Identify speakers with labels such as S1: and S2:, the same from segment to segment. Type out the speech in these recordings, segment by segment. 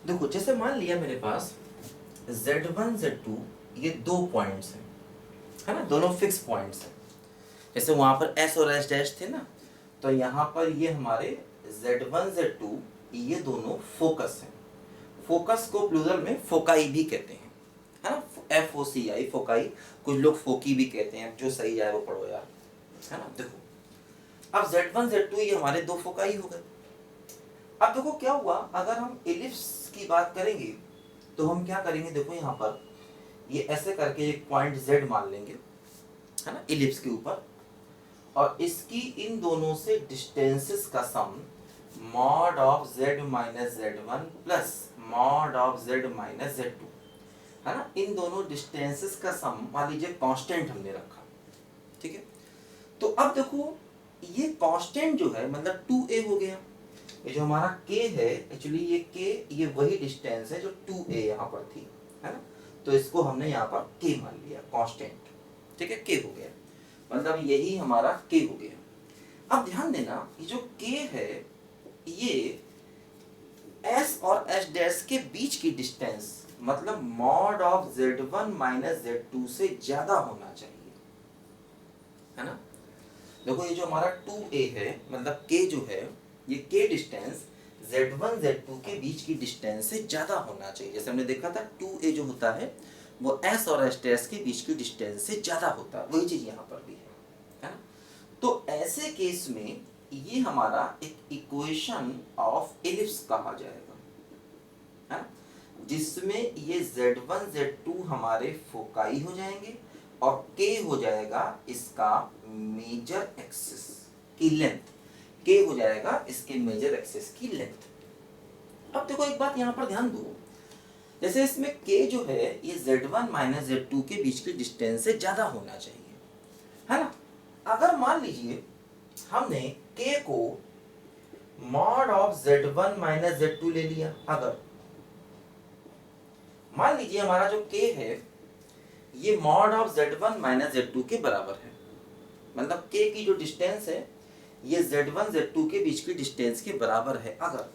S1: देखो जैसे मान लिया मेरे पास Z1 Z2 ये 2 पॉइंट्स हैं, है ना, दोनों फिक्स पॉइंट्स हैं। जैसे वहां पर S और S डैश थे ना, तो यहाँ पर ये हमारे Z1 Z2 ये दोनों फोकस हैं। फोकस को प्लूरल में फोकाई भी कहते हैं, है ना, FOCI फोकाई, कुछ लोग फोकी भी कहते हैं, जो सही जाए वो पढ़ो यार, है ना। देखो अब Z1 Z2 ये हमारे 2 फोकाई हो गए। अब देखो क्या हुआ, अगर हम एलिप्स की बात करेंगे तो हम क्या करेंगे, देखो यहाँ पर ये ऐसे करके एक पॉइंट Z मान लेंगे, है ना, एलिप्स के ऊपर, और इसकी इन दोनों से डिस्टेंसेस का sum mod of Z minus Z1 plus mod of Z minus Z2, है ना, इन दोनों डिस्टेंसेस का सम मान लीजिए कांस्टेंट हमने रखा, ठीक है। तो अब देखो ये कांस्टेंट जो है मतलब 2a हो गया। ये जो हमारा k है एक्चुअली ये k ये वही डिस्टेंस है जो 2a यहाँ पर थी, है ना, तो इसको हमने यहाँ पर k मान लिया कांस्टेंट, ठीक है, k हो गया, मतलब यही हमारा k हो गया। अब ध्यान देना ये जो k है ये s और s डैश के बीच की डिस्टेंस मतलब mod of Z1 minus Z2 से ज्यादा होना चाहिए, है ना। देखो ये जो हमारा 2a है मतलब k जो है ये k डिस्टेंस Z1 Z2 के बीच की डिस्टेंस से ज्यादा होना चाहिए। जैसे हमने देखा था 2a जो होता है वो s और s डैश के बीच की डिस्टेंस से ज्यादा होता है, वही चीज यहाँ पर भी है ना। तो ऐसे केस में ये हमारा एक इक्वेशन ऑफ एलिप्स कहा जाएगा, है ना, जिसमें ये Z1 Z2 हमारे फोकाई हो जाएंगे और k हो जाएगा इसका मेजर एक्सिस की लेंथ, k हो जाएगा इसके मेजर एक्सिस की लेंथ। अब देखो एक बात यहाँ पर ध्यान दो, जैसे इसमें k जो है ये Z1 माइनस Z2 के बीच की डिस्टेंस से ज्यादा होना चाहिए, है ना। अगर मान लीजिए हमने k को mod of Z1 minus Z2 ले लिया, अगर मान लीजिए हमारा जो k है ये mod of Z1 minus Z2 के बराबर है, मतलब k की जो डिस्टेंस है ये Z1 Z2 के बीच की डिस्टेंस के बराबर है अगर,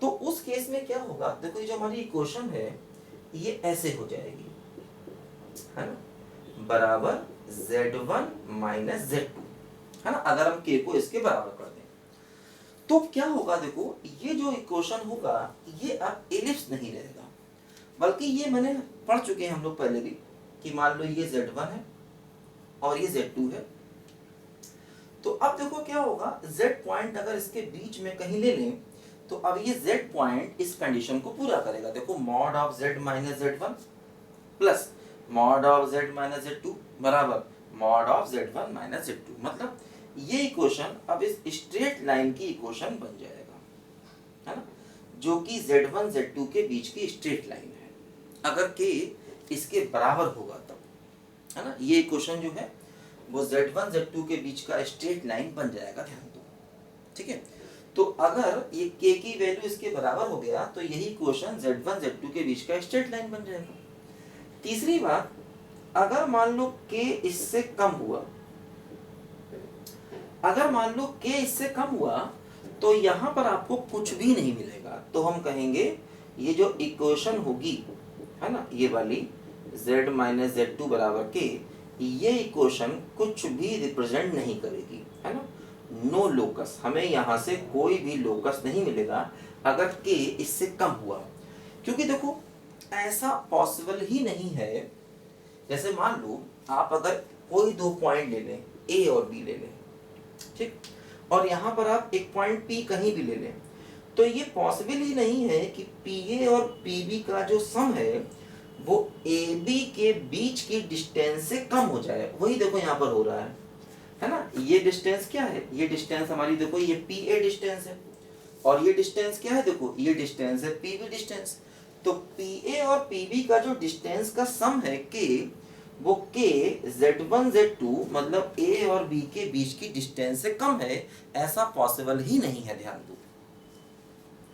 S1: तो उस केस में क्या होगा, देखो ये जो हमारी इक्वेशन है ये ऐसे हो जाएगी, है ना, बराबर Z1 माइनस Z2, है ना, अगर हम k को इसके बराबर कर दें तो क्या होगा, देखो ये जो इक्वेशन होगा ये अब एलिप्स नहीं रहेगा, बल्कि ये मैंने पढ़ चुके हैं हम लोग पहले भी कि मान लो ये Z1 है और ये Z2 है। तो अब देखो क्या होगा, Z पॉइंट अगर इसके बीच में कहीं ले लें तो अब ये Z पॉइंट इस कंडीशन को पूरा करेगा। देखो mod of Z minus Z1 plus mod of Z minus Z2 बराबर mod of Z1 minus Z2, मतलब ये इक्वेशन अब इस स्ट्रेट लाइन की इक्वेशन बन जाएगा, है ना, जो कि Z1 Z2 के बीच की स्ट्रेट लाइन है, अगर k इसके बराबर होगा तब, है ना, ये इक्वेशन जो है वो Z1 Z2 के बीच का स्ट्रेट लाइन बन जाएगा, ध्यान दो, ठीक है। तो अगर ये k की वैल्यू इसके बराबर हो गया तो यही इक्वेशन Z1 Z2 के बीच का स्ट्रेट लाइन बन जाएगा। तीसरी बात, अगर मान लो k इससे कम हुआ, अगर मान लो k इससे कम हुआ तो यहाँ पर आपको कुछ भी नहीं मिलेगा, तो हम कहेंगे ये जो इक्वेशन होगी, है ना, ये वाली Z माइनस Z2 बराबर k, ये इक्वेशन कुछ भी रिप्रेजेंट नहीं करेगी, है ना, नो लोकस, हमें यहाँ से कोई भी लोकस नहीं मिलेगा अगर k इससे कम हुआ, क्योंकि देखो ऐसा पॉसिबल ही नहीं है। जैसे मान लो आप अगर कोई 2 पॉइंट ले लें a और b ले लें, ठीक, और यहाँ पर आप एक पॉइंट p कहीं भी ले लें, तो ये पॉसिबल ही नहीं है कि PA और PB का जो सम है वो AB के बीच की डिस्टेंस से कम हो जाए, वही देखो यहाँ पर हो रहा है ना। ये डिस्टेंस क्या है, ये डिस्टेंस हमारी देखो ये PA डिस्टेंस है और ये डिस्टेंस क्या है, देखो ये डिस्टेंस है PB डिस्टेंस, तो PA और PB का जो डिस्टेंस का सम है k, वो k Z1 Z2 मतलब A और B के बीच की डिस्टेंस से कम है, ऐसा पॉसिबल ही नहीं है, ध्यान दो,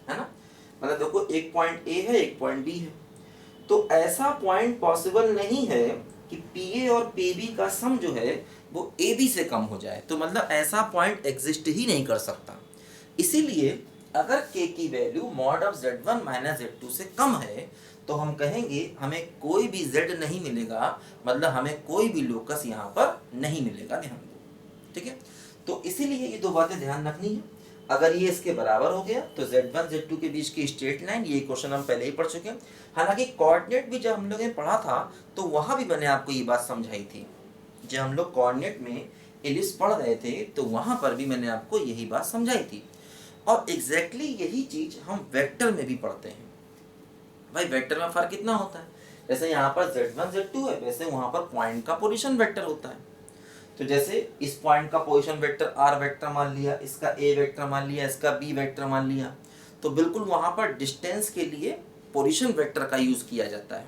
S1: है ना, मतलब देखो एक पॉइंट A है एक पॉइंट B है, तो ऐसा पॉइंट पॉसिबल नहीं है कि PA और PB का सम जो है वो AB से कम हो जाए, तो मतलब ऐसा पॉइंट एग्जिस्ट ही नहीं कर सकता। इसीलिए अगर k की value mod of z1 minus z2 से कम है तो हम कहेंगे हमें कोई भी z नहीं मिलेगा, मतलब हमें कोई भी लोकस यहाँ पर नहीं मिलेगा, ध्यान दो, ठीक है। तो इसीलिए ये दो बातें ध्यान रखनी है। अगर ये इसके बराबर हो गया तो z1 z2 के बीच की स्ट्रेट लाइन, ये क्वेश्चन हम पहले ही पढ़ चुके हैं। हालांकि कोऑर्डिनेट भी जब हम लोगों ने पढ़ा था तो वहां भी मैंने आपको ये बात समझाई थी, जब हम लोग कोऑर्डिनेट में एलिप्स पढ़ रहे थे तो वहां पर भी मैंने आपको यही बात समझाई थी। और एग्जैक्टली यही चीज हम वेक्टर में भी पढ़ते हैं। भाई वेक्टर में फर्क कितना होता है, जैसे यहाँ पर z1 z2 है, वैसे वहां पर पॉइंट का पोजीशन वेक्टर होता है। तो जैसे इस पॉइंट का पोजीशन वेक्टर r वेक्टर मान लिया, इसका a वेक्टर मान लिया, इसका b वेक्टर मान लिया, तो बिल्कुल वहां पर डिस्टेंस के लिए पोजीशन वेक्टर का यूज किया जाता है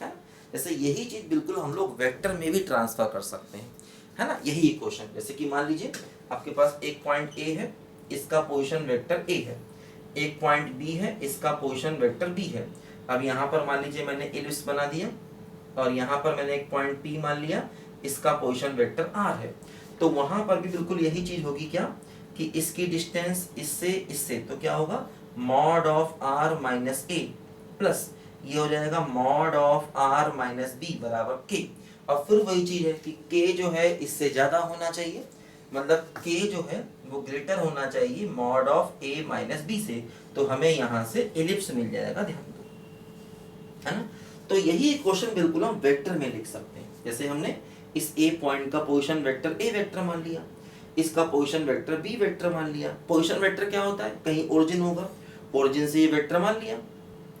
S1: ना। जैसे यही चीज बिल्कुल हम लोग वेक्टर में भी ट्रांसफर कर सकते हैं, है ना। यही इक्वेशन, जैसे कि मान लीजिए आपके पास एक पॉइंट a है, इसका पोजीशन वेक्टर a है, एक पॉइंट b है, इसका पोजीशन वेक्टर b है। अब यहाँ पर मान लीजिए मैंने एलिप्स बना दिया और यहाँ पर मैंने एक पॉइंट p मान लिया, इसका पोजीशन वेक्टर r है। तो वहां पर भी बिल्कुल यही चीज होगी क्या, कि इसकी डिस्टेंस इससे इससे, तो क्या होगा mod of r minus a plus ये हो जाएगा mod of r minus b बराबर k। और फिर वही चीज है कि k जो है इससे ज्यादा होना चाहिए, मतलब k जो है वो ग्रेटर होना चाहिए mod of a minus b से, तो हमें यहाँ से एलिप्स मिल जाएगा, ध्यान दो, है ना। तो यही इक्वेशन बिल्कुल हम वेक्टर में लिख सकते हैं। जैसे हमने इस a पॉइंट का पोजीशन वेक्टर a वेक्टर मान लिया, इसका पोजीशन वेक्टर b वेक्टर मान लिया। पोजीशन वेक्टर क्या होता है, कहीं ओरिजिन होगा, ओरिजिन से ये वेक्टर मान लिया,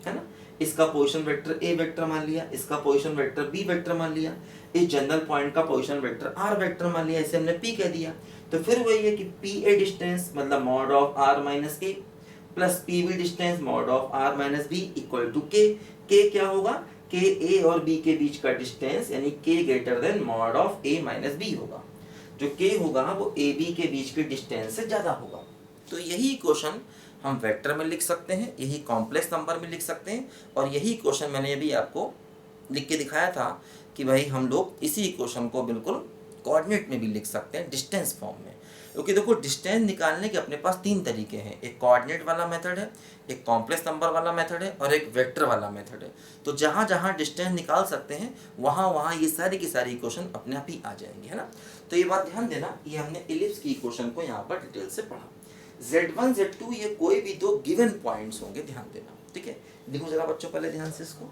S1: है ना। इसका पोजीशन वेक्टर a वेक्टर मान लिया, इसका पोजीशन वेक्टर b वेक्टर मान लिया, इस जनरल पॉइंट का पोजीशन वेक्टर r वेक्टर मान लिया, इसे हमने p कह दिया। तो फिर वही है कि pa डिस्टेंस मतलब mod of r minus a plus pb distance mod of r minus b equal to k। k क्या होगा, k a और b के बीच का डिस्टेंस यानी k greater than mod of a minus b होगा। जो k होगा वो a b के बीच के डिस्टेंस से ज्यादा होगा। तो यही इक्वेशन हम वेक्टर में लिख सकते हैं, यही कॉम्प्लेक्स नंबर में लिख सकते हैं, और यही इक्वेशन मैंने अभी आपको लिख के दिखाया था कि भाई हम लोग इसी इक्वेशन को बिल्कुल कोऑर्डिनेट में भी लिख सकते हैं, डिस्टेंस फॉर्म में। क्योंकि देखो डिस्टेंस निकालने के अपने पास तीन तरीके हैं, एक कोऑर्डिनेट वाला मेथड है, एक कॉम्प्लेक्स नंबर वाला मेथड है और एक वेक्टर वाला मेथड है। तो जहाँ जहाँ डिस्टेंस निकाल सकते हैं वहाँ वहाँ ये सारी की सारी इक्वेशन अपने आप ही आ जाएंगे, है ना। तो ये बात ध्यान देना, ये हमने एलिप्स की इक्वेशन को यहाँ पर डिटेल से पढ़ा। z1 z2 ये कोई भी दो गिवन पॉइंट्स होंगे, ध्यान देना, ठीक है। देखो जरा बच्चों पहले ध्यान से इसको,